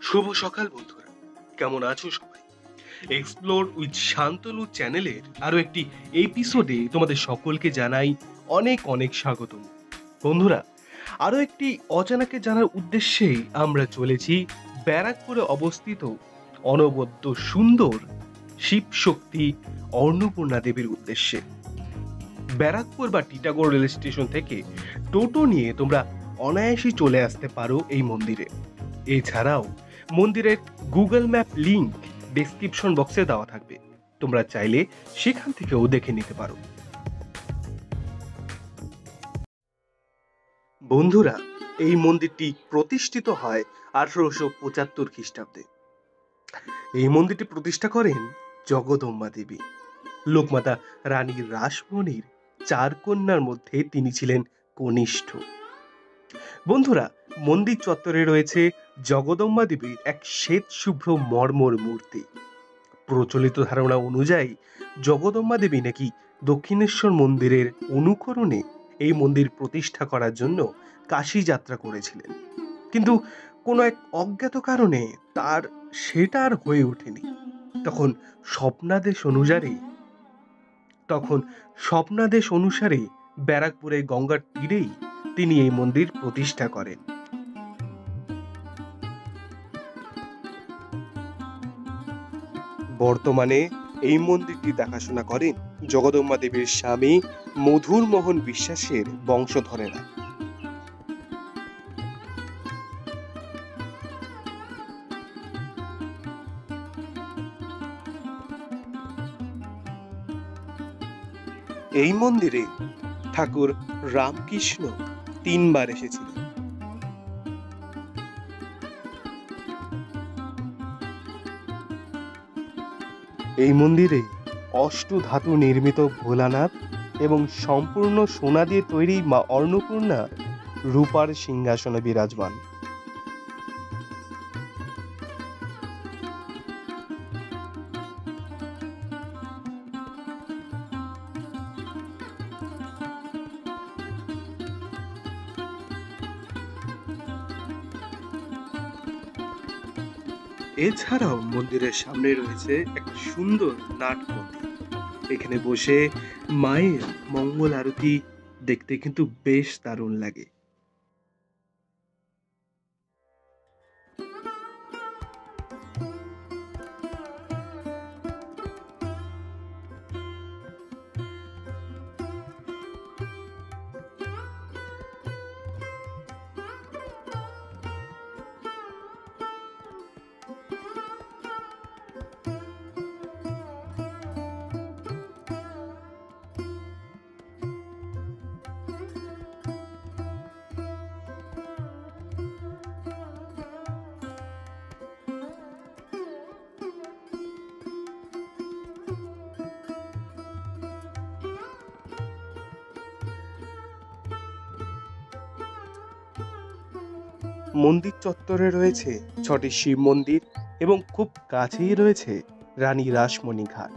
শুভ সকাল বন্ধুরা, কেমন আছো সবাই? এক্সপ্লোর উইথ শান্তনু চ্যানেলের আরো একটি এপিসোডে তোমাদের সকলকে জানাই অনেক অনেক স্বাগতম। বন্ধুরা, আরো একটি অজানাকে জানার উদ্দেশ্যেই আমরা চলেছি ব্যারাকপুরে অবস্থিত অনবদ্য সুন্দর শিব শক্তি অন্নপূর্ণা দেবীর উদ্দেশ্যে। ব্যারাকপুর বা টিটাগড় রেল স্টেশন থেকে টোটো নিয়ে তোমরা অনায়াসেই চলে আসতে পারো এই মন্দিরে। এছাড়াও মন্দিরের গুগল ম্যাপ লিংক ডেসক্রিপশন বক্সে দেওয়া থাকবে, তোমরা চাইলে সেখান থেকেও দেখে নিতে পারো। বন্ধুরা, এই মন্দিরটি প্রতিষ্ঠিত হয় 1875 খ্রিস্টাব্দে। এই মন্দিরটি প্রতিষ্ঠা করেন জগদম্বা দেবী। লোকমাতা রানী রাসমণির 4 কন্যার মধ্যে তিনি ছিলেন কনিষ্ঠ। বন্ধুরা, মন্দির চত্বরে রয়েছে জগদম্বা দেবীর এক শ্বেত শুভ্র মর্মর মূর্তি। প্রচলিত ধারণা অনুযায়ী জগদম্বা দেবী নাকি দক্ষিণেশ্বর মন্দিরের অনুকরণে এই মন্দির প্রতিষ্ঠা করার জন্য কাশী যাত্রা করেছিলেন, কিন্তু কোনো এক অজ্ঞাত কারণে তার সেটা আর হয়ে ওঠেনি। তখন স্বপ্নাদেশ অনুসারে তখন স্বপ্নাদেশ অনুসারে ব্যারাকপুরে গঙ্গার তীরেই তিনি এই মন্দির প্রতিষ্ঠা করেন। বর্তমানে এই মন্দিরটি দেখাশোনা করেন জগদম্বা দেবীর স্বামী মধুর মোহন বিশ্বাসের বংশধরেরা। এই মন্দিরে ঠাকুর রামকৃষ্ণ 3 বার এসেছিলেন। এই মন্দিরে অষ্টধাতু নির্মিত ভোলানাথ এবং সম্পূর্ণ সোনা দিয়ে তৈরি মা অন্নপূর্ণা রূপার সিংহাসনে বিরাজমান। এছাড়াও মন্দিরের সামনে রয়েছে একটা সুন্দর নাটমন্দির। এখানে বসে মায়ের মঙ্গল আরতি দেখতে কিন্তু বেশ দারুণ লাগে। মন্দির চত্বরে রয়েছে 6টি শিব মন্দির এবং খুব কাছেই রয়েছে রানী রাসমণি ঘাট।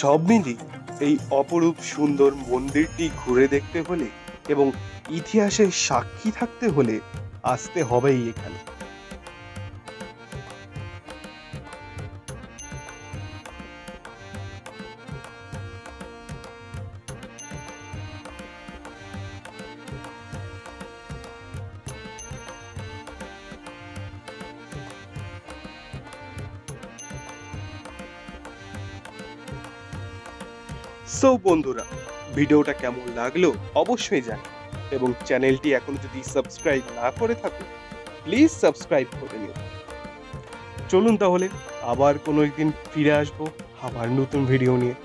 সব মিলিয়ে এই অপরূপ সুন্দর মন্দিরটি ঘুরে দেখতে হলে এবং ইতিহাসের সাক্ষী থাকতে হলে আসতে হবেই এখানে। সো বন্ধুরা, ভিডিওটা কেমন লাগলো অবশ্যই জানান এবং চ্যানেলটি এখনো যদি সাবস্ক্রাইব না করে থাকো প্লিজ সাবস্ক্রাইব করে নিও। চলুন তাহলে আবার কোনো একদিন ফিরে আসবো আবার নতুন ভিডিও নিয়ে।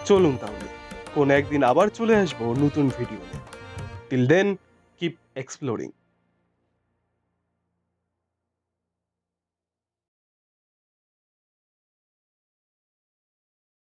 চলুন তাহলে কোনো একদিন আবার চলে আসবো নতুন ভিডিও নিয়ে। Till then keep exploring.